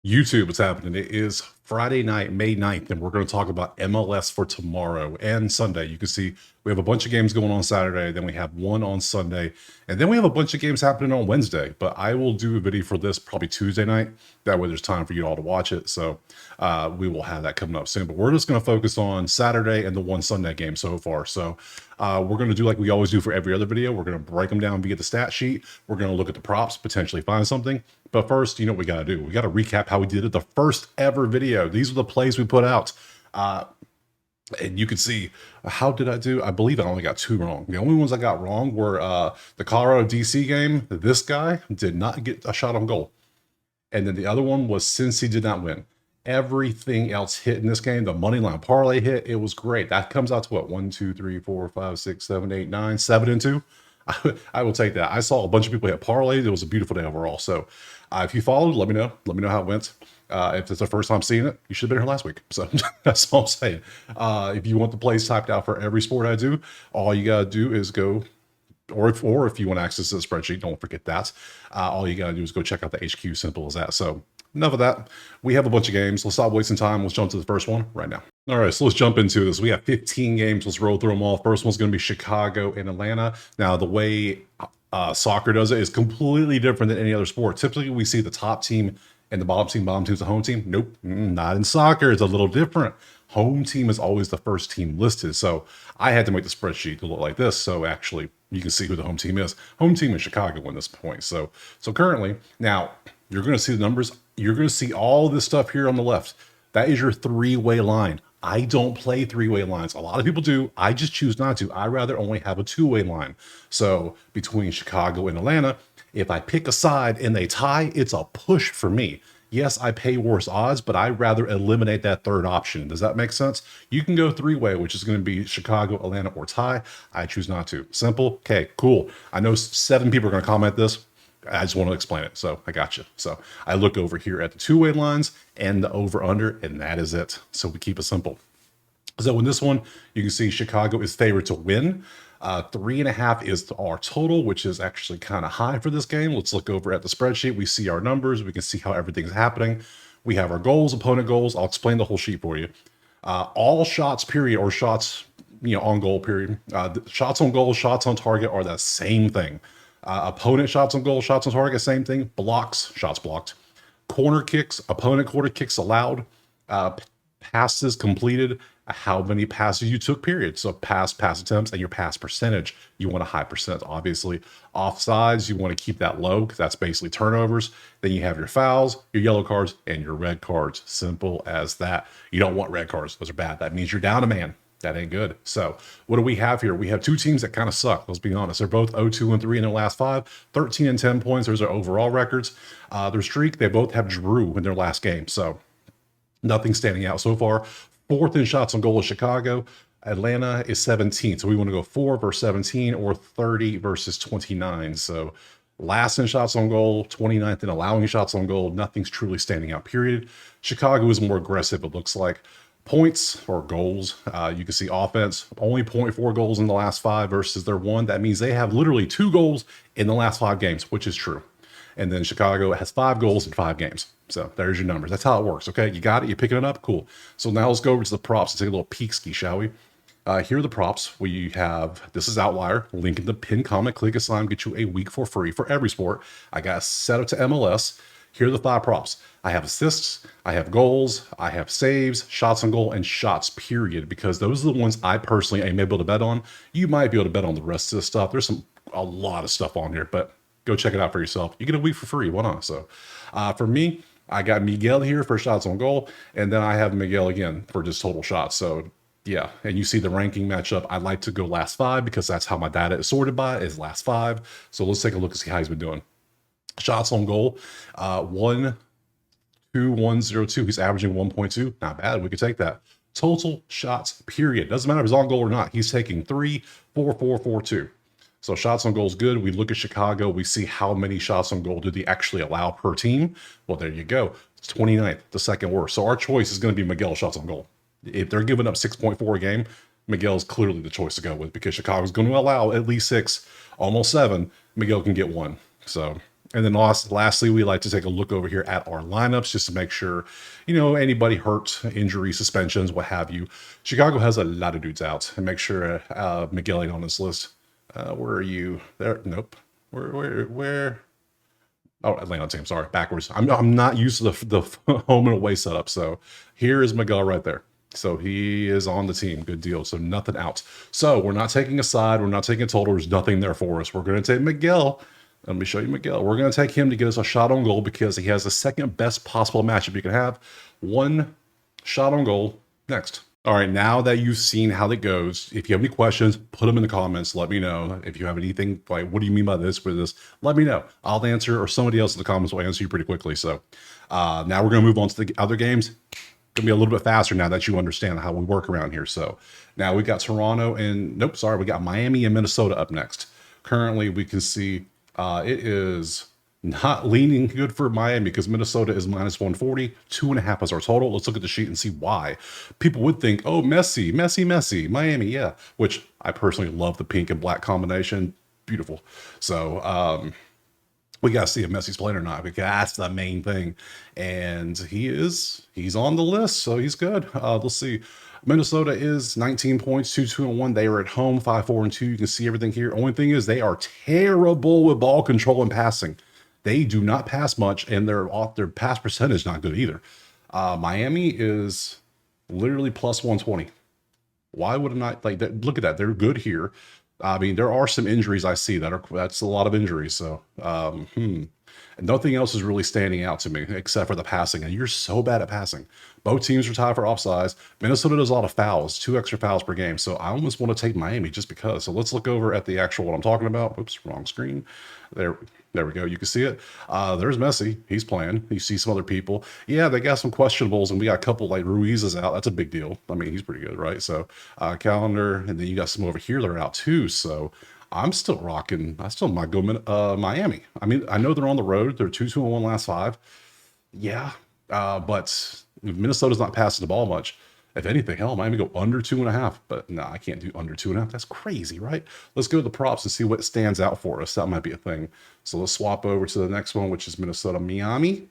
YouTube, what's happening? It is Friday night, May 9th, and we're going to talk about MLS for tomorrow and Sunday. You can see we have a bunch of games going on Saturday, then we have one on Sunday, and then we have a bunch of games happening on Wednesday. But I will do a video for this probably Tuesday night. That way there's time for you all to watch it. So we will have that coming up soon. But we're just going to focus on Saturday and the one Sunday game so far. So we're going to do like we always do for every other video. We're going to break them down via the stat sheet. We're going to look at the props, potentially find something. But first, you know what we got to do? We got to recap how we did it the first ever video. These are the plays we put out. And you can see, how did I do? I believe I only got 2 wrong. The only ones I got wrong were the Colorado DC game. This guy did not get a shot on goal. And then the other one was Cincy did not win. Everything else hit in this game. The money line parlay hit. It was great. That comes out to what? 1, 2, 3, 4, 5, 6, 7, 8, 9, 7 and 2. I will take that. I saw a bunch of people hit parlays. It was a beautiful day overall. So if you followed, let me know. Let me know how it went. If it's the first time seeing it, you should have been here last week. So that's all I'm saying. If you want the plays typed out for every sport I do, all you got to do is go, or if you want access to the spreadsheet, don't forget that. All you got to do is go check out the HQ. Simple as that. So enough of that. We have a bunch of games. Let's stop wasting time. Let's jump to the first one right now. All right, so let's jump into this. We have 15 games. Let's roll through them all. First one's going to be Chicago and Atlanta. Now, the way soccer does it is completely different than any other sport. Typically, we see the top team and the bottom team's the home team. Nope, not in soccer. It's a little different. Home team is always the first team listed. So I had to make the spreadsheet to look like this. So actually, you can see who the home team is. Home team is Chicago at this point. So currently, now you're going to see the numbers. You're going to see all this stuff here on the left. That is your 3-way line. I don't play 3-way lines. A lot of people do. I just choose not to. I rather only have a 2-way line. So between Chicago and Atlanta, if I pick a side and they tie, it's a push for me. Yes, I pay worse odds, but I'd rather eliminate that third option. Does that make sense? You can go 3-way, which is going to be Chicago, Atlanta, or tie. I choose not to. Simple. Okay, cool. I know 7 people are going to comment this. I just want to explain it. So I got you. So I look over here at the 2-way lines and the over under, and that is it. So we keep it simple. So in this one, you can see Chicago is favored to win. 3.5 is our total, which is actually kind of high for this game. Let's look over at the spreadsheet. We see our numbers. We can see how everything's happening. We have our goals, opponent goals. I'll explain the whole sheet for you. All shots, period, or shots, on goal, period. Shots on goal, shots on target are the same thing. Opponent shots on goal, shots on target, same thing. Blocks, shots blocked. Corner kicks, opponent corner kicks allowed. Passes completed, how many passes you took, period. So pass attempts, and your pass percentage. You want a high percent, obviously. Offsides, you want to keep that low because that's basically turnovers. Then you have your fouls, your yellow cards, and your red cards. Simple as that. You don't want red cards. Those are bad. That means you're down a man. That ain't good. So what do we have here? We have 2 teams that kind of suck. Let's be honest. They're both 0-2 and 3 in their last 5, 13 and 10 points. Those are overall records. Their streak, they both have drew in their last game. So nothing standing out so far. 4th in shots on goal is Chicago. Atlanta is 17. So we want to go 4 versus 17 or 30 versus 29. So last in shots on goal, 29th in allowing shots on goal. Nothing's truly standing out, period. Chicago is more aggressive, it looks like. Points or goals, you can see offense, only 0.4 goals in the last 5 versus their 1. That means they have literally 2 goals in the last 5 games, which is true. And then Chicago has 5 goals in 5 games. So there's your numbers. That's how it works. Okay, you got it. You're picking it up. Cool. So now let's go over to the props and take a little peek ski, shall we? Here are the props. We have, this is Outlier. Link in the pinned comment. Click assign, get you a week for free for every sport. I got set up to MLS. Here are the 5 props. I have assists, I have goals, I have saves, shots on goal, and shots, period, because those are the ones I personally am able to bet on. You might be able to bet on the rest of this stuff. There's a lot of stuff on here, but go check it out for yourself. You get a week for free. Why not? So for me, I got Miguel here for shots on goal, and then I have Miguel again for just total shots. So yeah, and you see the ranking matchup. I like to go last 5 because that's how my data is sorted by, is last 5. So let's take a look and see how he's been doing. Shots on goal, 1, 2, 1, 0, 2. He's averaging 1.2. Not bad. We could take that. Total shots, period. Doesn't matter if he's on goal or not. He's taking 3, 4, 4, 4, 2. So shots on goal is good. We look at Chicago. We see how many shots on goal do they actually allow per team. Well, there you go. It's 29th, the second worst. So our choice is going to be Miguel shots on goal. If they're giving up 6.4 a game, Miguel's clearly the choice to go with because Chicago's going to allow at least 6, almost 7. Miguel can get 1. So And then lastly, we like to take a look over here at our lineups just to make sure, anybody hurt, injury, suspensions, what have you. Chicago has a lot of dudes out, and make sure Miguel ain't on this list. Where are you? There? Nope. Where? Oh, Atlanta team. Sorry, backwards. I'm not used to the home and away setup. So here is Miguel right there. So he is on the team. Good deal. So nothing out. So we're not taking a side. We're not taking a total. There's nothing there for us. We're going to take Miguel. Let me show you Miguel. We're going to take him to get us a shot on goal because he has the second best possible matchup you can have. One shot on goal. Next. All right, now that you've seen how that goes, if you have any questions, put them in the comments. Let me know. If you have anything like, what do you mean by this, with this? Let me know. I'll answer, or somebody else in the comments will answer you pretty quickly. So now we're going to move on to the other games. Going to be a little bit faster now that you understand how we work around here. So now we got Toronto and, nope, sorry, we got Miami and Minnesota up next. Currently, we can see it is not leaning good for Miami because Minnesota is minus 140, 2.5 is our total. Let's look at the sheet and see why. People would think, oh, Messi, Miami, yeah. Which I personally love the pink and black combination. Beautiful. So we got to see if Messi's playing or not, because that's the main thing. And he's on the list, so he's good. Let's see. Minnesota is 19 points, 2-2-1. They are at home, 5-4-2. You can see everything here. Only thing is they are terrible with ball control and passing. They do not pass much, and their pass percentage not good either. Miami is literally plus 120. Why would it not, like, look at that? They're good here. I mean, there are some injuries I see that's a lot of injuries. So, and nothing else is really standing out to me except for the passing. And you're so bad at passing. Both teams are tied for offsides. Minnesota does a lot of fouls, 2 extra fouls per game. So I almost want to take Miami just because. So let's look over at the actual what I'm talking about. Oops, wrong screen. There we go. You can see it. There's Messi. He's playing. You see some other people. Yeah, they got some questionables, and we got a couple like Ruiz is out. That's a big deal. I mean, he's pretty good, right? So calendar, and then you got some over here that are out too. So I'm still rocking. I still might go Miami. I mean, I know they're on the road. They're 2-2-1 last 5. Yeah, but Minnesota's not passing the ball much. If anything, hell, Miami go under 2.5. But no, I can't do under 2.5. That's crazy, right? Let's go to the props and see what stands out for us. That might be a thing. So let's swap over to the next one, which is Minnesota, Miami.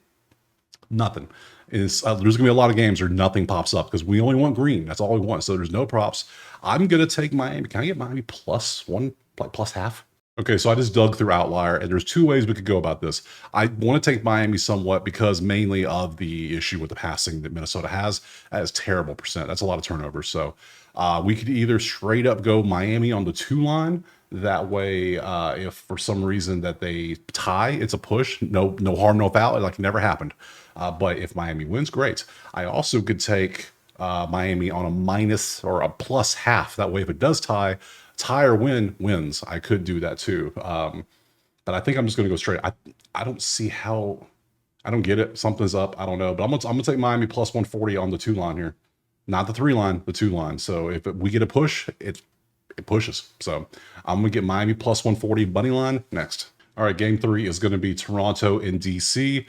Nothing. There's going to be a lot of games where nothing pops up because we only want green. That's all we want. So there's no props. I'm going to take Miami. Can I get Miami plus 1, like plus half? Okay, so I just dug through Outlier, and there's 2 ways we could go about this. I want to take Miami somewhat because mainly of the issue with the passing that Minnesota has. That is terrible percent. That's a lot of turnovers. So we could either straight up go Miami on the 2 line. That way, if for some reason that they tie, it's a push. No harm, no foul. It like never happened. But if Miami wins, great. I also could take Miami on a minus or a plus half. That way, if it does tie or wins. I could do that too. But I think I'm just going to go straight. I don't see how. I don't get it. Something's up. I don't know. But I'm gonna take Miami plus 140 on the 2 line here, not the 3 line, the 2 line. So if we get a push, it pushes. So I'm gonna get Miami plus 140 money line next. All right, game 3 is going to be Toronto and DC.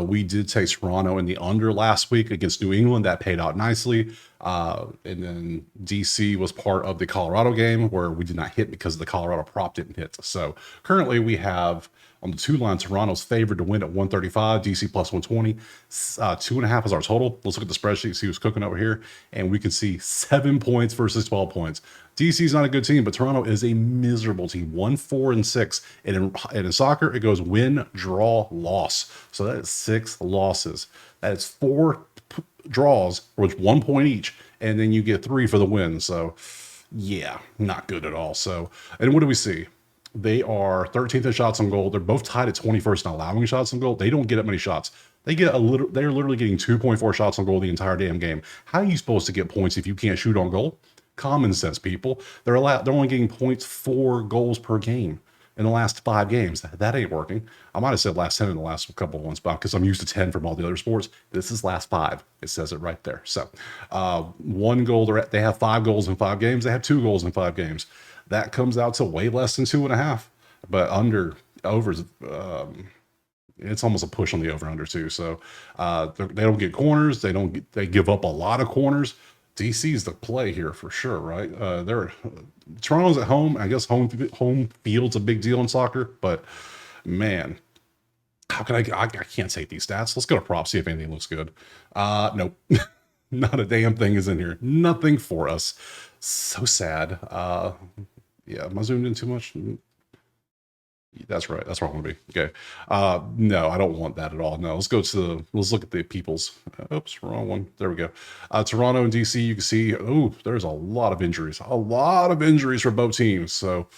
We did take Toronto in the under last week against New England. That paid out nicely. And then DC was part of the Colorado game where we did not hit because the Colorado prop didn't hit. So currently we have on the 2 line, Toronto's favored to win at 135, DC plus 120. 2.5 is our total. Let's look at the spreadsheet, see who's cooking over here. And we can see 7 points versus 12 points. DC's not a good team, but Toronto is a miserable team, 1-4-6. And in soccer, it goes win, draw, loss. So that is 6 losses. That is 4 draws, which 1 point each, and then you get 3 for the win. So yeah, not good at all. So, and what do we see? They are 13th in shots on goal. They're both tied at 21st in allowing shots on goal. They don't get that many shots. They're literally getting 2.4 shots on goal the entire damn game. How are you supposed to get points if you can't shoot on goal? Common sense, people. They're only getting 0.4 goals per game in the last 5 games. That ain't working. I might have said last 10 in the last couple of ones, but because I'm used to 10 from all the other sports, this is last 5. It says it right there. So 1 goal, they have 5 goals in 5 games. They have 2 goals in 5 games. That comes out to way less than 2.5, but overs, it's almost a push on the over under too. So they don't get corners. They give up a lot of corners. DC's the play here for sure, right? Toronto's at home. I guess home field's a big deal in soccer, but man, How can I can't take these stats. Let's go to props, see if anything looks good. Nope. Not a damn thing is in here. Nothing for us. So sad. Yeah, am I zoomed in too much? That's right. That's where I want to be. Okay. No, I don't want that at all. No, let's look at the people's. Oops, wrong one. There we go. Toronto and DC, you can see, oh, there's a lot of injuries. A lot of injuries for both teams. So,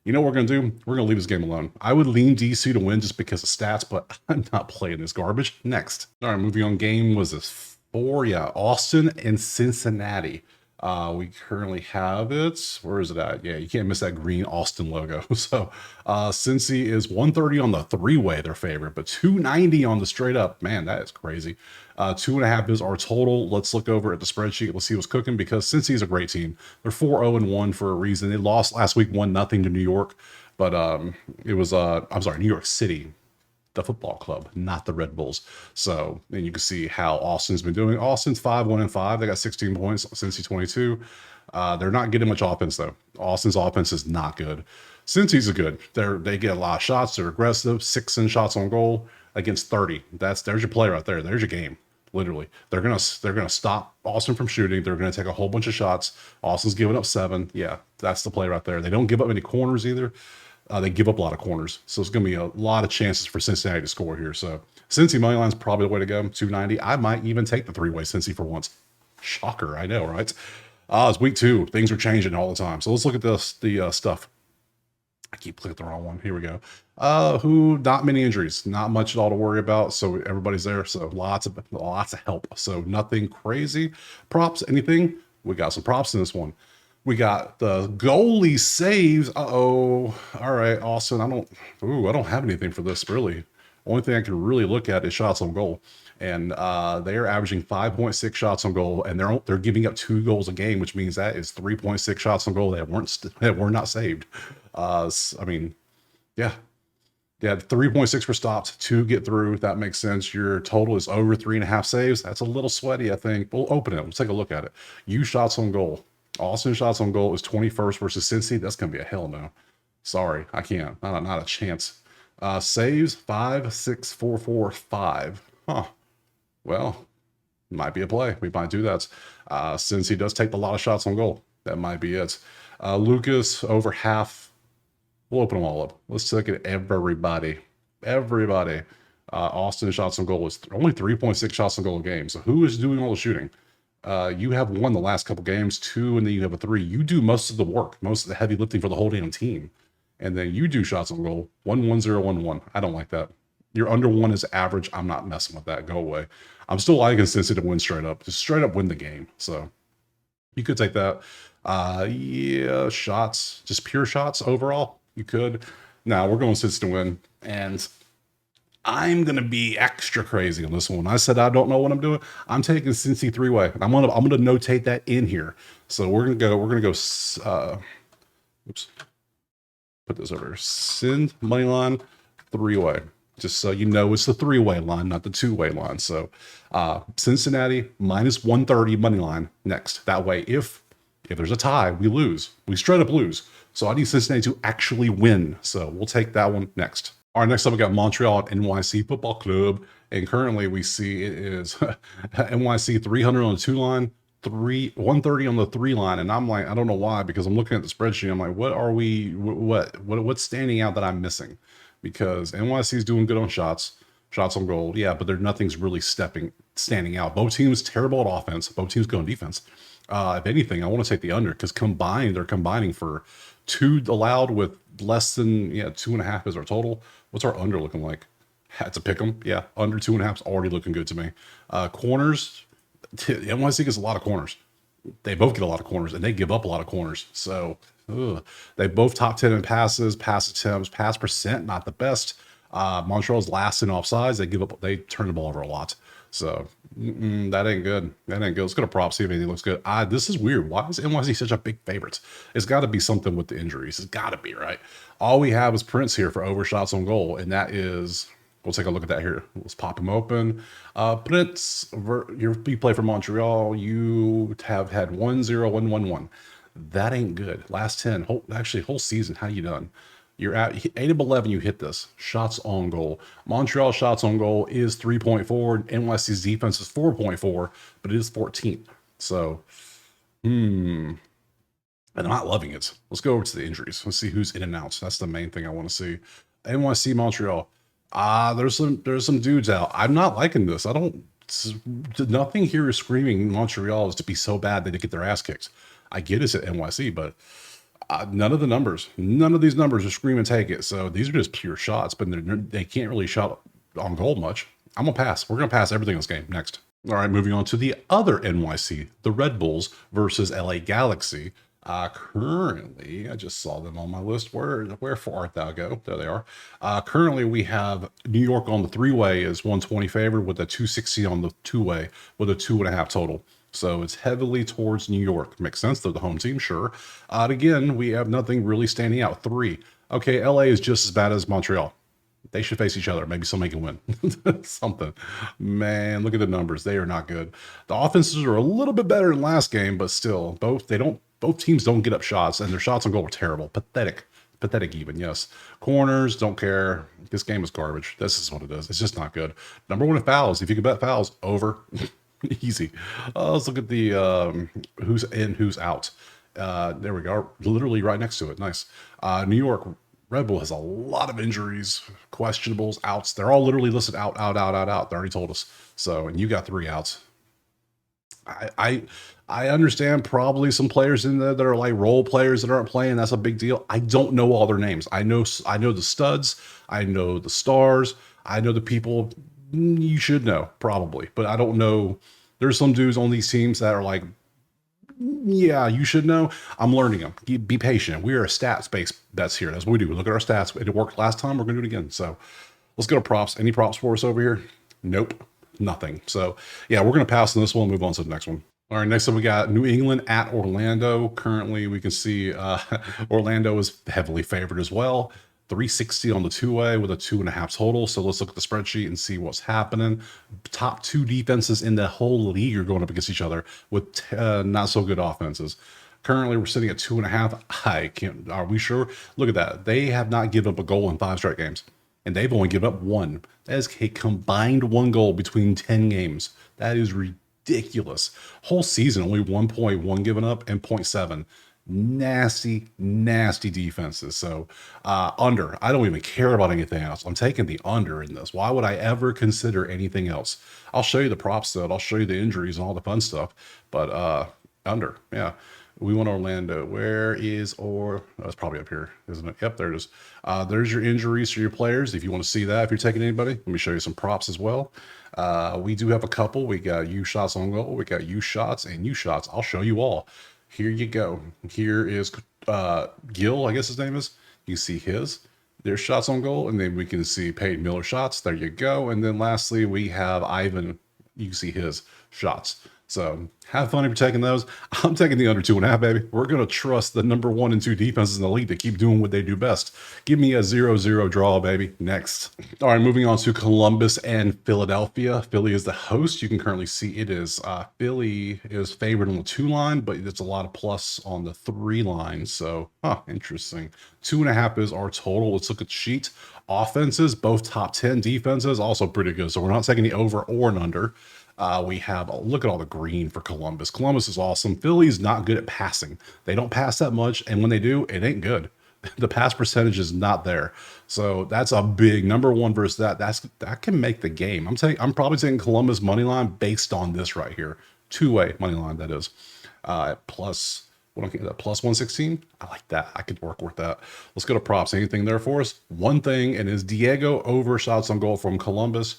you know what we're going to do? We're going to leave this game alone. I would lean DC to win just because of stats, but I'm not playing this garbage. Next. All right, moving on. Game was this 4? Yeah, Austin and Cincinnati. We currently have it. Where is it at? Yeah, you can't miss that green Austin logo. So, Cincy is 130 on the three-way, their favorite, but 290 on the straight up. Man, that is crazy. 2.5 is our total. Let's look over at the spreadsheet. Let's see what's cooking because Cincy's a great team. They're 4-0-1 for a reason. They lost last week 1-0 to New York, but it was I'm sorry, New York City, the football club, not the Red Bulls. So, and you can see how Austin's been doing. Austin's 5-1-5. They got 16 points. Cincy 22. They're not getting much offense though. Austin's offense is not good. Cincy's are good. They get a lot of shots. They're aggressive. 6 in shots on goal against 30. There's your play right there. There's your game. Literally, they're gonna stop Austin from shooting. They're gonna take a whole bunch of shots. Austin's giving up 7. Yeah, that's the play right there. They don't give up any corners either. They give up a lot of corners, so it's going to be a lot of chances for Cincinnati to score here. So Cincy money line's probably the way to go. 290. I might even take the three-way Cincy for once. Shocker, I know, right? It's week 2. Things are changing all the time. So let's look at the stuff. I keep clicking the wrong one. Here we go. Not many injuries, not much at all to worry about. So everybody's there. So lots of help. So nothing crazy. Props, anything? We got some props in this one. We got the goalie saves. Uh-oh. All right, Austin. I don't have anything for this really. Only thing I can really look at is shots on goal. And they are averaging 5.6 shots on goal, and they're giving up 2 goals a game, which means that is 3.6 shots on goal that were not saved. I mean, yeah. Yeah, 3.6 were stopped, 2 get through. That makes sense. Your total is over 3.5 saves. That's a little sweaty, I think. We'll open it. Let's take a look at it. You shots on goal. Austin shots on goal is 21st versus Cincy. That's going to be a hell no. Sorry, I can't. Not a chance. Saves 5, 6, 4, 4, 5. Huh. Well, might be a play. We might do that. Since he does take a lot of shots on goal, that might be it. Lucas over half. We'll open them all up. Let's look at everybody. Everybody. Austin shots on goal is only 3.6 shots on goal a game. So who is doing all the shooting? You have won the last couple games, 2, and then you have a 3. You do most of the work, most of the heavy lifting for the whole damn team. And then you do shots on goal. 1-1-0-1-1. I don't like that. Your under 1 is average. I'm not messing with that. Go away. I'm still liking Cincy to win straight up. Just straight up win the game. So you could take that. Yeah, shots. Just pure shots overall. You could. Now we're going Cincy to win. And I'm gonna be extra crazy on this one. I said I don't know what I'm doing. I'm taking Cincy 3-way. I'm gonna notate that in here. So we're gonna go. Oops. Put this over. Send money line 3-way. Just so you know, it's the 3-way line, not the 2-way line. So Cincinnati minus 130 money line next. That way, if there's a tie, we lose. We straight up lose. So I need Cincinnati to actually win. So we'll take that one next. All right, next up we got Montreal and NYC Football Club. And currently we see it is NYC 300 on the 2 line, 130 on the 3 line. And I'm like, I don't know why, because I'm looking at the spreadsheet. I'm like, what's standing out that I'm missing? Because NYC is doing good on shots on goal. Yeah, but nothing's really standing out. Both teams terrible at offense. Both teams go on defense. If anything, I want to take the under because they're combining for 2 allowed with less than 2.5 is our total. What's our under looking like? Had to pick them. Yeah, under 2.5 is already looking good to me. Corners, NYC gets a lot of corners. They both get a lot of corners, and they give up a lot of corners. So they both top 10 in passes, pass attempts, pass percent, not the best. Montreal's last in offsides. They turn the ball over a lot. So that ain't good. That ain't good. Let's go to props, see if anything looks good. This is weird. Why is NYC such a big favorite? It's got to be something with the injuries. It's got to be, right? All we have is Prince here for overshots on goal, and that is, we'll take a look at that here. Let's pop him open. Prince, you play for Montreal. You have had 1-0, 1-1-1. That ain't good. Last 10, whole season, how you done? You're at 8 of 11. You hit this. Shots on goal. Montreal shots on goal is 3.4. NYC's defense is 4.4, but it is 14th. So, and I'm not loving it. Let's go over to the injuries. Let's see who's in and out. That's the main thing I want to see. NYC Montreal. There's some dudes out. I'm not liking this. Nothing here is screaming Montreal is to be so bad that they get their ass kicked. I get it's at NYC, but none of these numbers are screaming take it. So these are just pure shots, but they can't really shot on goal much. I'm gonna pass. We're gonna pass everything in this game. Next. All right, moving on to the other NYC, the Red Bulls versus LA Galaxy. Currently, I just saw them on my list. Wherefore art thou go? There they are. Currently, we have New York on the 3-way is 120 favored with a 260 on the 2-way with a 2.5 total. So it's heavily towards New York. Makes sense. They're the home team, sure. Again, we have nothing really standing out. 3. Okay, LA is just as bad as Montreal. They should face each other. Maybe somebody can win. Something. Man, look at the numbers. They are not good. The offenses are a little bit better than last game, but still, both teams don't get up shots, and their shots on goal were terrible. Pathetic even, yes. Corners, don't care. This game is garbage. This is what it is. It's just not good. Number 1 in fouls. If you can bet fouls, over. Easy. Let's look at the who's in, who's out. There we go. Literally right next to it. Nice. New York Red Bull has a lot of injuries, questionables, outs. They're all literally listed out. They already told us. So, and you got 3 outs. I understand probably some players in there that are like role players that aren't playing. That's a big deal. I don't know all their names. I know the studs. I know the stars. I know the people you should know probably, but I don't know. There's some dudes on these teams that are like, yeah, you should know. I'm learning them. Be patient. We are a stats-based bets here. That's what we do. We look at our stats. It worked last time. We're going to do it again. So let's go to props. Any props for us over here? Nope. Nothing. So yeah, we're going to pass on this one and move on to the next one. All right, next up we got New England at Orlando. Currently, we can see Orlando is heavily favored as well. 360 on the 2-way with a 2.5 total. So let's look at the spreadsheet and see what's happening. Top 2 defenses in the whole league are going up against each other with not so good offenses. Currently, we're sitting at 2.5. I can't. Are we sure? Look at that. They have not given up a goal in 5 straight games, and they've only given up 1. That is a combined 1 goal between 10 games. That is ridiculous. Whole season, only 1.1 given up and 0.7. Nasty defenses. So under. I don't even care about anything else. I'm taking the under in this. Why would I ever consider anything else? I'll show you the props though. I'll show you the injuries and all the fun stuff. But under. Yeah. We want Orlando. Where is oh, it's probably up here, isn't it? Yep, there it is. There's your injuries for your players. If you want to see that, if you're taking anybody, let me show you some props as well. We do have a couple. We got U shots on goal. We got U shots and U shots. I'll show you all. Here you go. Here is Gil, I guess his name is. You see his. There's shots on goal, and then we can see Peyton Miller shots. There you go. And then lastly, we have Ivan. You can see his shots. So have fun if you're taking those. I'm taking the under 2.5, baby. We're going to trust the number 1 and 2 defenses in the league to keep doing what they do best. Give me a 0-0 draw, baby. Next. All right, moving on to Columbus and Philadelphia. Philly is the host. You can currently see it is Philly is favored on the 2 line, but it's a lot of plus on the 3 line. So, interesting. 2.5 is our total. Let's look at the sheet. Offenses, both top 10 defenses, also pretty good. So we're not taking the over or an under. We have, look at all the green for Columbus. Columbus is awesome. Philly's not good at passing. They don't pass that much, and when they do, it ain't good. The pass percentage is not there. So that's a big number 1 versus that. That can make the game. I'm probably taking Columbus money line based on this right here. 2-way money line, that is. Plus, what am I that plus 116? I like that. I could work with that. Let's go to props. Anything there for us? One thing, and is Diego over shots on goal from Columbus.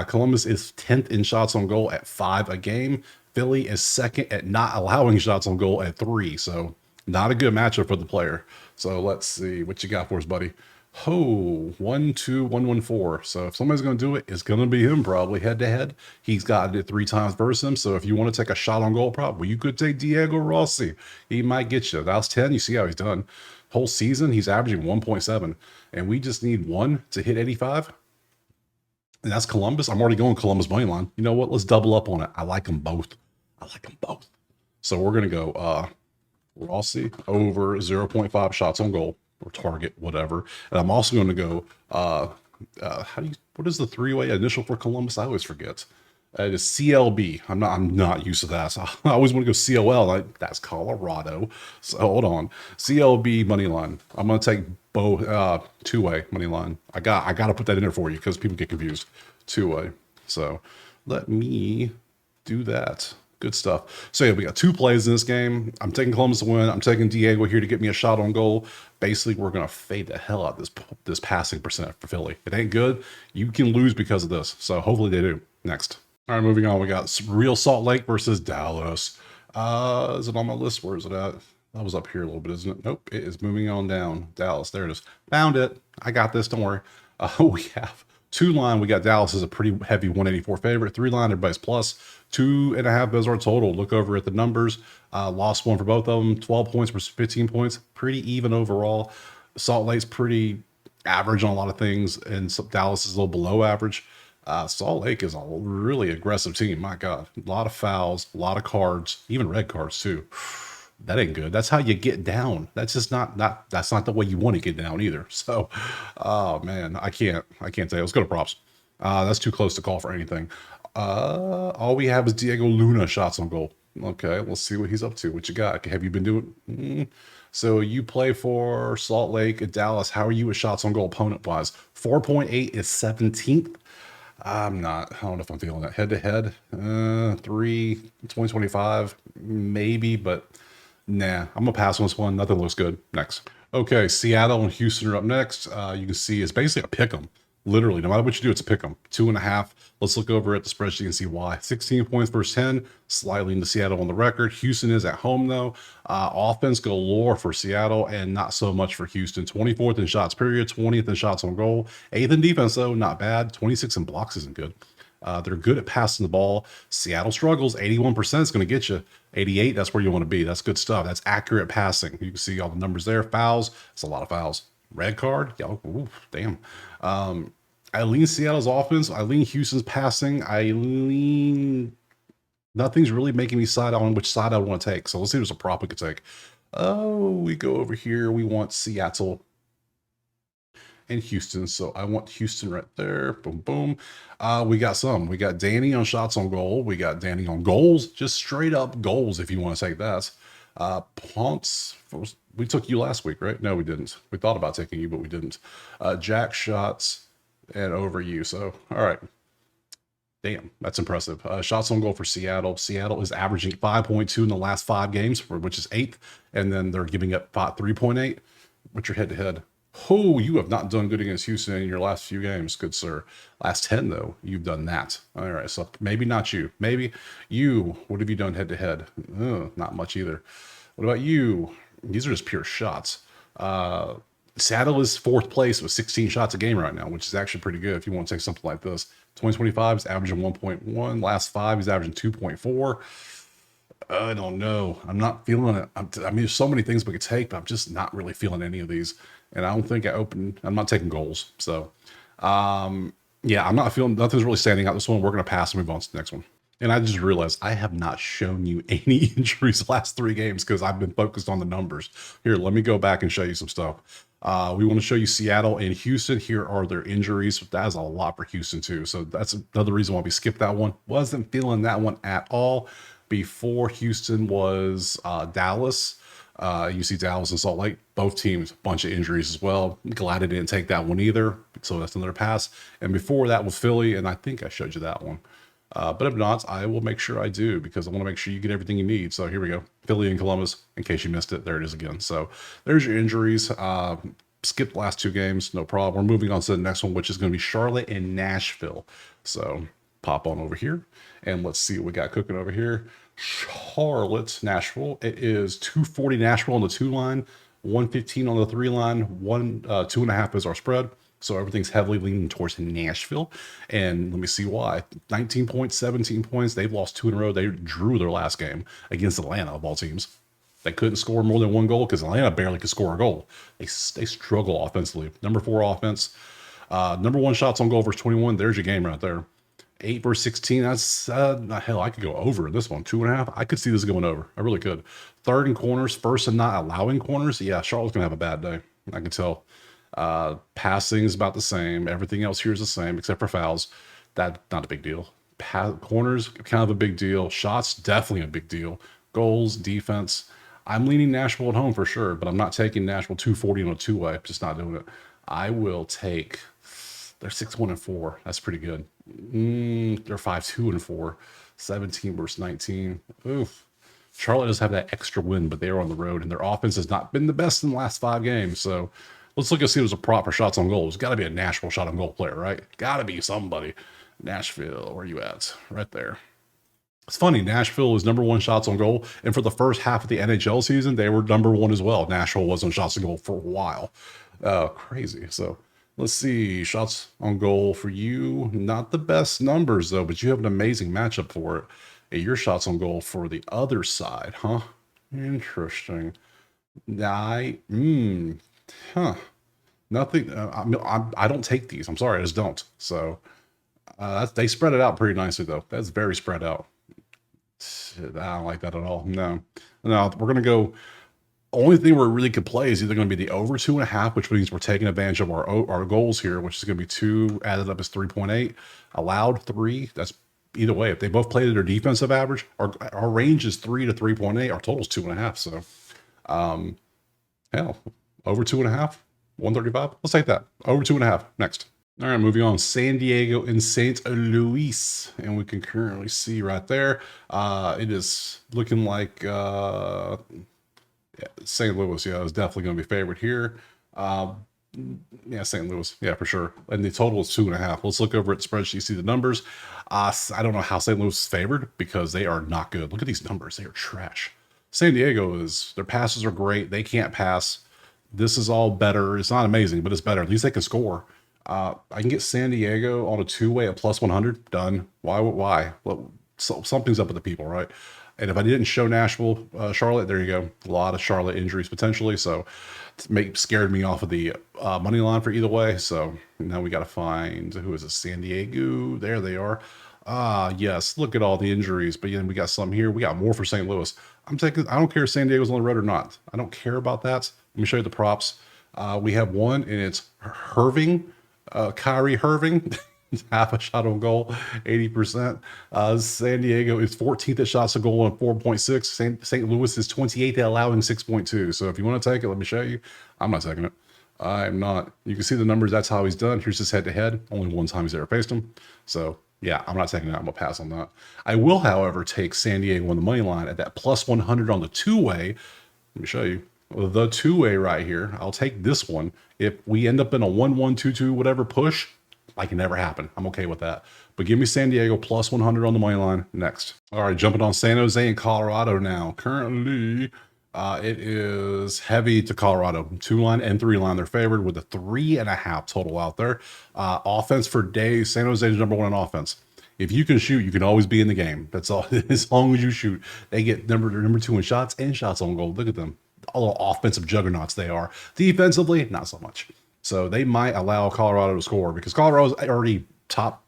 Columbus is 10th in shots on goal at 5 a game. Philly is 2nd at not allowing shots on goal at 3. So not a good matchup for the player. So let's see what you got for us, buddy. 1-2-1-1-4. So if somebody's going to do it, it's going to be him probably head to head. He's got it 3 times versus him. So if you want to take a shot on goal prop, well, you could take Diego Rossi. He might get you. That's 10. You see how he's done. Whole season, he's averaging 1.7. And we just need 1 to hit 85. And that's Columbus. I'm already going Columbus money line. You know what? Let's double up on it. I like them both. So we're going to go Rossi over 0.5 shots on goal. or Target, whatever. And I'm also going to go, what is the three-way initial for Columbus? I always forget. It is CLB. I'm not used to that. So I always want to go COL. That's Colorado. So hold on. CLB money line. I'm going to take both two-way money line. I got to put that in there for you because people get confused. Two-way. So let me do that. Good stuff. So yeah, we got 2 plays in this game. I'm taking Columbus to win. I'm taking Diego here to get me a shot on goal. Basically, we're going to fade the hell out of this passing percent for Philly. It ain't good. You can lose because of this. So hopefully they do. Next. All right, moving on. We got Real Salt Lake versus Dallas. Is it on my list? Where is it at? That was up here a little bit, isn't it? Nope. It is moving on down. Dallas. There it is. Found it. I got this. Don't worry. We have 2 line. We got Dallas as a pretty heavy 184 favorite. 3 line, everybody's plus. 2.5 is our total. Look over at the numbers. Lost 1 for both of them. 12 points versus 15 points. Pretty even overall. Salt Lake's pretty average on a lot of things, and Dallas is a little below average. Salt Lake is a really aggressive team. My God, a lot of fouls, a lot of cards, even red cards too. That ain't good. That's how you get down. That's just not that's not the way you want to get down either. So, oh man, I can't tell you. Let's go to props. That's too close to call for anything. All we have is Diego Luna shots on goal. Okay, let's see what he's up to. What you got? Have you been doing? So you play for Salt Lake at Dallas. How are you with shots on goal opponent wise? 4.8 is 17th. I don't know if I'm feeling that. Head to head, 2025, maybe, but nah, I'm gonna pass on this one. Nothing looks good. Next. Okay, Seattle and Houston are up next. You can see it's basically a pick 'em. Literally, no matter what you do, it's a pick 'em. 2.5. Let's look over at the spreadsheet and see why. 16 points versus 10, slightly into Seattle on the record. Houston is at home though. Offense galore for Seattle and not so much for Houston. 24th in shots period, 20th in shots on goal. 8th in defense though, not bad. 26 in blocks isn't good. They're good at passing the ball. Seattle struggles. 81% is going to get you. 88, that's where you want to be. That's good stuff. That's accurate passing. You can see all the numbers there. Fouls, it's a lot of fouls. Red card, yeah, ooh, damn. I lean Seattle's offense. I lean Houston's passing. Nothing's really making me decide on which side I want to take. So let's see if there's a prop we could take. Oh, we go over here. We want Seattle and Houston. So I want Houston right there. Boom, boom. We got Danny on shots on goal. We got Danny on goals, just straight up goals if you want to take that. Ponce, we took you last week, right? No, we didn't. We thought about taking you, but we didn't. Jack shots and over you. So, all right. Damn, that's impressive. Shots on goal for Seattle. Seattle is averaging 5.2 in the last 5 games, which is 8th. And then they're giving up 3.8. What's your head-to-head? Oh, you have not done good against Houston in your last few games, good sir. Last 10, though, you've done that. All right, so maybe not you. Maybe you. What have you done head-to-head? Not much either. What about you? These are just pure shots. Seattle is 4th place with 16 shots a game right now, which is actually pretty good if you want to take something like this. 2025 is averaging 1.1. Last 5, he's averaging 2.4. I don't know. I'm not feeling it. I mean, there's so many things we could take, but I'm just not really feeling any of these. And I don't think I'm not taking goals. So, yeah, I'm not feeling, nothing's really standing out. This one, we're going to pass and move on to the next one. And I just realized I have not shown you any injuries the last 3 games because I've been focused on the numbers. Here, let me go back and show you some stuff. We want to show you Seattle and Houston. Here are their injuries. That is a lot for Houston too. So that's another reason why we skipped that one. Wasn't feeling that one at all. Before Houston was Dallas. You see Dallas and Salt Lake, both teams, bunch of injuries as well. Glad I didn't take that one either. So that's another pass. And before that was Philly, and I think I showed you that one. But if not, I will make sure I do because I want to make sure you get everything you need. So here we go. Philly and Columbus, in case you missed it. There it is again. So there's your injuries. Skip the last 2 games. No problem. We're moving on to the next one, which is going to be Charlotte and Nashville. So pop on over here and let's see what we got cooking over here. Charlotte, Nashville. It is 240 Nashville on the 2 line, 115 on the 3 line, 2.5 is our spread. So everything's heavily leaning towards Nashville. And let me see why. 19 points, 17 points. They've lost 2 in a row. They drew their last game against Atlanta, of all teams. They couldn't score more than 1 goal because Atlanta barely could score a goal. They struggle offensively. Number 4 offense. Number 1 shots on goal versus 21. There's your game right there. 8 versus 16. That's hell, I could go over this one. 2.5. I could see this going over. I really could. 3rd in corners. 1st in not allowing corners. Yeah, Charlotte's gonna have a bad day. I can tell. Passing is about the same. Everything else here is the same except for fouls. That not a big deal. Corners kind of a big deal. Shots definitely a big deal. Goals, defense. I'm leaning Nashville at home for sure, but I'm not taking Nashville 240 on a two-way. Just not doing it. I will take. They're 6-1-4. That's pretty good. They're 5-2-4. 17 versus 19. Oof. Charlotte does have that extra win, but they are on the road, and their offense has not been the best in the last 5 games. So let's look and see if there's a prop for shots on goal. There's got to be a Nashville shot on goal player, right? Got to be somebody. Nashville, where you at? Right there. It's funny, Nashville is #1 shots on goal, and for the first half of the NHL season, they were #1 as well. Nashville was on shots on goal for a while. Crazy. So let's see, shots on goal for you. Not the best numbers though, but you have an amazing matchup for it. Hey, your shots on goal for the other side, huh? Interesting. Huh? Nothing. I don't take these. I'm sorry, I just don't. So they spread it out pretty nicely though. That's very spread out. I don't like that at all. No, we're gonna go. Only thing we really could play is either going to be the over 2.5, which means we're taking advantage of our goals here, which is going to be 2 added up as 3.8, allowed 3. That's either way. If they both played at their defensive average, our range is 3 to 3.8. Our total is 2.5. So, hell, over 2.5, 135. Let's take that. Over 2.5. Next. All right, moving on. San Diego and St. Louis, and we can currently see right there. It is looking like St. Louis, is definitely going to be favored here. St. Louis, for sure. And the total is 2.5. Let's look over at Spreadsheet, see the numbers. I don't know how St. Louis is favored because they are not good. Look at these numbers. They are trash. San Diego their passes are great. They can't pass. This is all better. It's not amazing, but it's better. At least they can score. I can get San Diego on a two-way at +100. Done. Why? Well, something's up with the people, right? And if I didn't show Nashville, Charlotte, there you go. A lot of Charlotte injuries potentially. So scared me off of the money line for either way. So now we got to find, who is it? San Diego. There they are. Yes. Look at all the injuries. But then we got some here. We got more for St. Louis. I don't care if San Diego's on the road or not. I don't care about that. Let me show you the props. We have one, and it's Herving, Kyrie Herving. Half a shot on goal, 80%. San Diego is 14th at shots on goal on 4.6. St. Louis is 28th at allowing 6.2. So if you want to take it, let me show you. I'm not taking it. I'm not. You can see the numbers. That's how he's done. Here's his head-to-head. Only one time he's ever faced him. So yeah, I'm not taking that. I'm gonna pass on that. I will, however, take San Diego on the money line at that +100 on the two-way. Let me show you. The two-way right here. I'll take this one. If we end up in a 1-1, 2-2, whatever push, like it never happened. I'm okay with that. But give me San Diego +100 on the money line next. All right, jumping on San Jose and Colorado now. Currently, it is heavy to Colorado. 2-line and 3-line. They're favored with a 3.5 total out there. Offense for days. San Jose is #1 in offense. If you can shoot, you can always be in the game. That's all. As long as you shoot, they get number 2 in shots and shots on goal. Look at them. All offensive juggernauts they are. Defensively, not so much. So they might allow Colorado to score because Colorado's already top.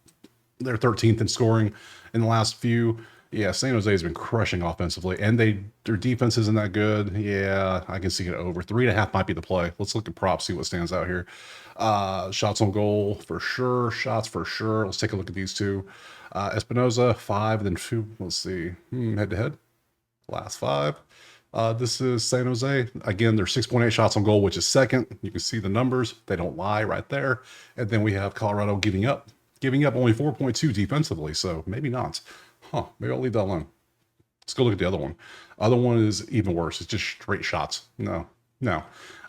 They're 13th in scoring in the last few. Yeah, San Jose has been crushing offensively, and their defense isn't that good. Yeah, I can see it over. 3.5 might be the play. Let's look at props, see what stands out here. Shots on goal for sure. Shots for sure. Let's take a look at these two. Espinoza 5, then 2. Let's see. Head-to-head. Last 5. This is San Jose. Again, they're 6.8 shots on goal, which is second. You can see the numbers. They don't lie right there. And then we have Colorado giving up only 4.2 defensively. So maybe not. Maybe I'll leave that alone. Let's go look at the other one. Other one is even worse. It's just straight shots. No.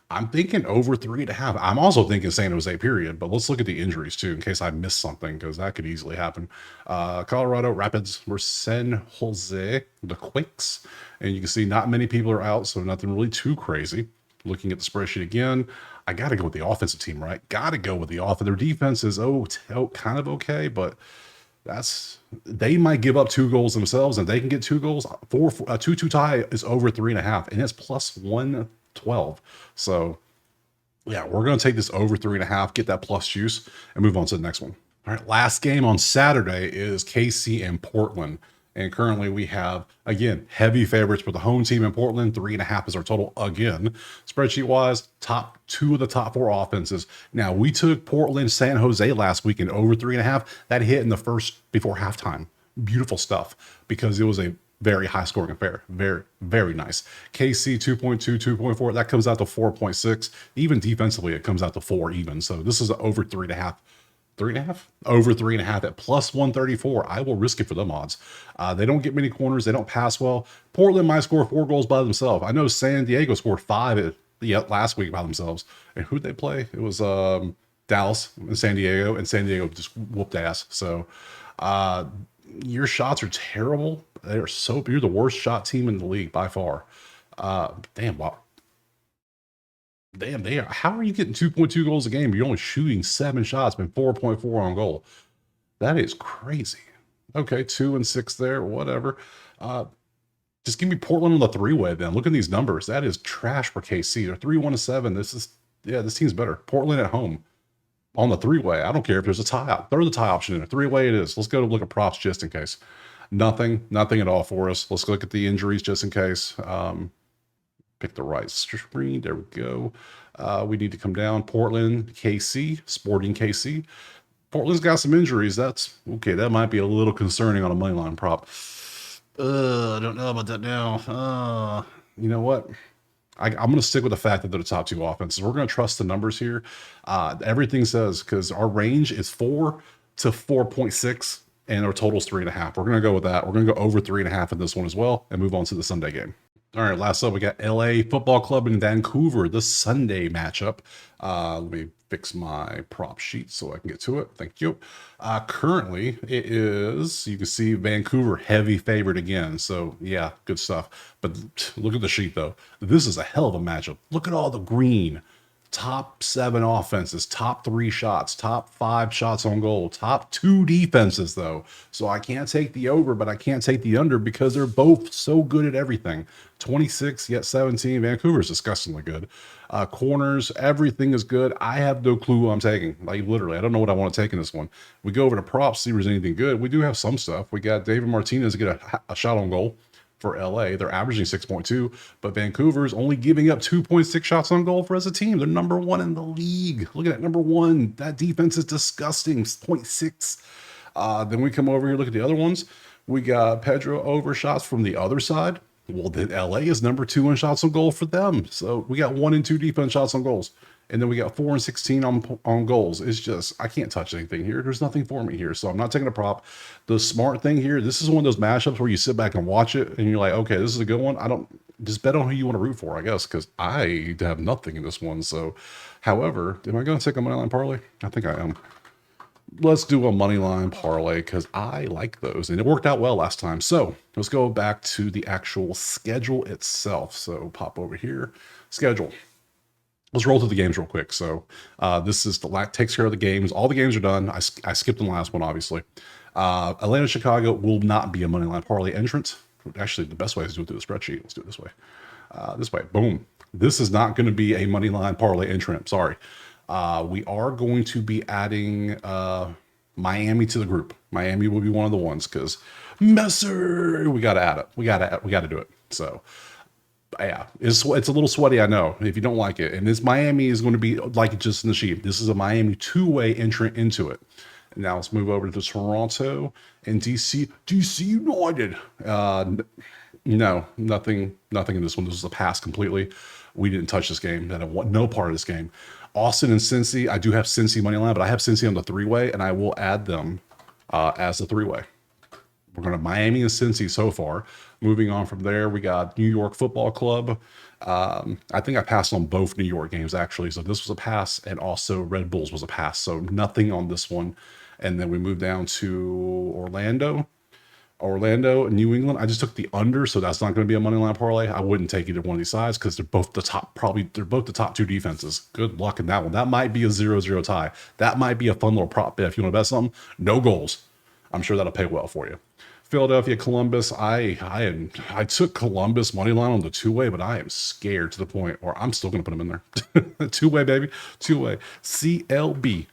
I'm thinking over 3.5. I'm also thinking San Jose, period. But let's look at the injuries too, in case I missed something, because that could easily happen. Colorado Rapids versus San Jose, the Quakes. And you can see not many people are out, so nothing really too crazy. Looking at the spreadsheet again, I got to go with the offensive team, right? Got to go with the offense. Their defense is kind of okay, but they might give up 2 goals themselves, and they can get 2 goals. 2-2 tie is over 3.5, and it's +112. So yeah, we're going to take this over 3.5, get that plus juice, and move on to the next one. All right, last game on Saturday is KC and Portland. And currently we have, again, heavy favorites for the home team in Portland. 3.5 is our total again. Spreadsheet wise, top two of the top four offenses. Now, we took Portland, San Jose last week in over 3.5. That hit in the first before halftime. Beautiful stuff because it was a very high scoring affair. Very, very nice. KC 2.2, 2.4. That comes out to 4.6. Even defensively, it comes out to 4 even. So this is over 3.5. 3.5 over 3.5 at plus 134. I will risk it for them odds. They don't get many corners. They don't pass well. Portland might score 4 goals by themselves. I know San Diego scored 5 last week by themselves. And who'd they play? It was Dallas and San Diego just whooped ass. So your shots are terrible. You're the worst shot team in the league by far. Damn, wow. Damn, how are you getting 2.2 goals a game? You're only shooting 7 shots, but 4.4 on goal. That is crazy. Okay, 2 and 6 there, whatever. Just give me Portland on the 3-way then. Look at these numbers. That is trash for KC. They're 3-1-7. This team's better. Portland at home on the 3-way. I don't care if there's a tie. Throw the tie option in. A 3-way it is. Let's go look at props just in case. Nothing at all for us. Let's look at the injuries just in case. Pick the right screen. There we go. We need to come down. Portland, KC, Sporting KC. Portland's got some injuries. That's okay. That might be a little concerning on a money line prop. I don't know about that now. You know what? I'm going to stick with the fact that they're the top 2 offenses. We're going to trust the numbers here. Everything says, because our range is 4 to 4.6 and our total is 3.5. We're going to go with that. We're going to go over 3.5 in this one as well and move on to the Sunday game. All right, last up, we got LA Football Club in Vancouver, the Sunday matchup. Let me fix my prop sheet so I can get to it. Thank you. Currently, it is, you can see Vancouver heavy favorite again. So, yeah, good stuff. But look at the sheet, though. This is a hell of a matchup. Look at all the green. Top 7 offenses, top 3 shots, top 5 shots on goal, top 2 defenses, though. So I can't take the over, but I can't take the under because they're both so good at everything. 26, yet 17. Vancouver's disgustingly good. Corners, everything is good. I have no clue who I'm taking. Like, literally, I don't know what I want to take in this one. We go over to props, see if there's anything good. We do have some stuff. We got David Martinez to get a shot on goal. For LA, they're averaging 6.2, but Vancouver's only giving up 2.6 shots on goal for as a team. They're number 1 in the league. Look at that, number 1. That defense is disgusting. 0.6. Then we come over here, look at the other ones. We got Pedro over shots from the other side. Well, then LA is number 2 in shots on goal for them. So we got 1 and 2 defense shots on goals. And then we got 4 and 16 on goals. It's just, I can't touch anything here. There's nothing for me here. So I'm not taking a prop. The smart thing here, this is one of those matchups where you sit back and watch it and you're like, okay, this is a good one. Just bet on who you want to root for, I guess, because I have nothing in this one. So, however, am I going to take a money line parlay? I think I am. Let's do a money line parlay because I like those and it worked out well last time. So let's go back to the actual schedule itself. So pop over here, schedule. Let's roll through the games real quick. So this is takes care of the games. All the games are done. I skipped the last one, obviously. Atlanta, Chicago will not be a money line parlay entrant. Actually, the best way is to do it through the spreadsheet. Let's do it this way. This way, boom. This is not going to be a money line parlay entrant. Sorry. We are going to be adding Miami to the group. Miami will be one of the ones because Messer. We got to add it. We got to do it. So. Yeah, it's a little sweaty, I know, if you don't like it. And this Miami is going to be like just in the sheet. This is a Miami 2-way entrant into it. Now let's move over to Toronto and DC United. No, nothing in this one. This was a pass completely. We didn't touch this game. I want no part of this game. Austin and Cincy. I do have Cincy money line, but I have Cincy on the 3-way, and I will add them as a 3-way. We're going to Miami and Cincy so far. Moving on from there, we got New York Football Club. I think I passed on both New York games, actually. So this was a pass, and also Red Bulls was a pass. So nothing on this one. And then we move down to Orlando, New England. I just took the under, so that's not going to be a money line parlay. I wouldn't take either one of these sides because they're both the top. They're both the top 2 defenses. Good luck in that one. That might be a 0-0 tie. That might be a fun little prop bet if you want to bet something. No goals. I'm sure that'll pay well for you. Philadelphia, Columbus. I took Columbus money line on the 2-way, but I am scared to the point, or I'm still going to put them in there. 2-way, baby. 2-way. CLB.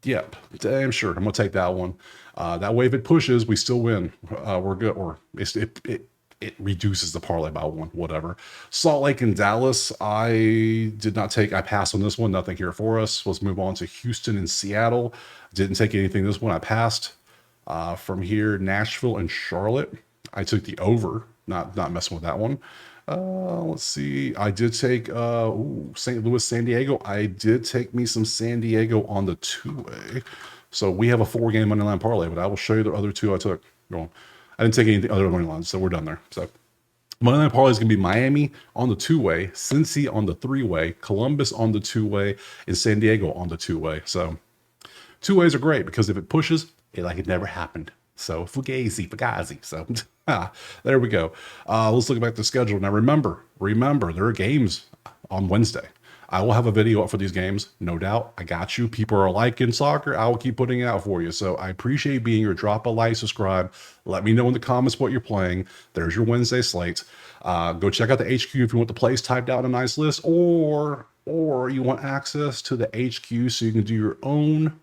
Yep. Damn sure. I'm going to take that one. That way, if it pushes, we still win. We're good. Or it reduces the parlay by one, whatever. Salt Lake and Dallas, I did not take. I passed on this one. Nothing here for us. Let's move on to Houston and Seattle. Didn't take anything this one. I passed. From here, Nashville and Charlotte. I took the over. Not messing with that one. Let's see. I did take St. Louis, San Diego. I did take me some San Diego on the two-way. So we have a 4-game money line parlay, but I will show you the other two I took. Go on. I didn't take any other money lines, so we're done there. So money line parlay is going to be Miami on the two-way, Cincy on the three-way, Columbus on the two-way, and San Diego on the two-way. So two ways are great because if it pushes, it never happened. So fugazi. So there we go. Let's look back at the schedule. Now remember, there are games on Wednesday. I will have a video up for these games, no doubt. I got you. People are liking soccer. I will keep putting it out for you. So I appreciate being here. Drop a like, subscribe. Let me know in the comments what you're playing. There's your Wednesday slate. Go check out the HQ if you want the plays typed out in a nice list, or you want access to the HQ so you can do your own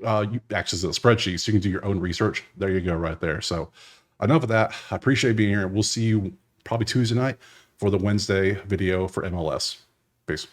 access to the spreadsheet so you can do your own research. There you go, right there. So enough of that. I appreciate being here. We'll see you probably Tuesday night for the Wednesday video for MLS. Peace.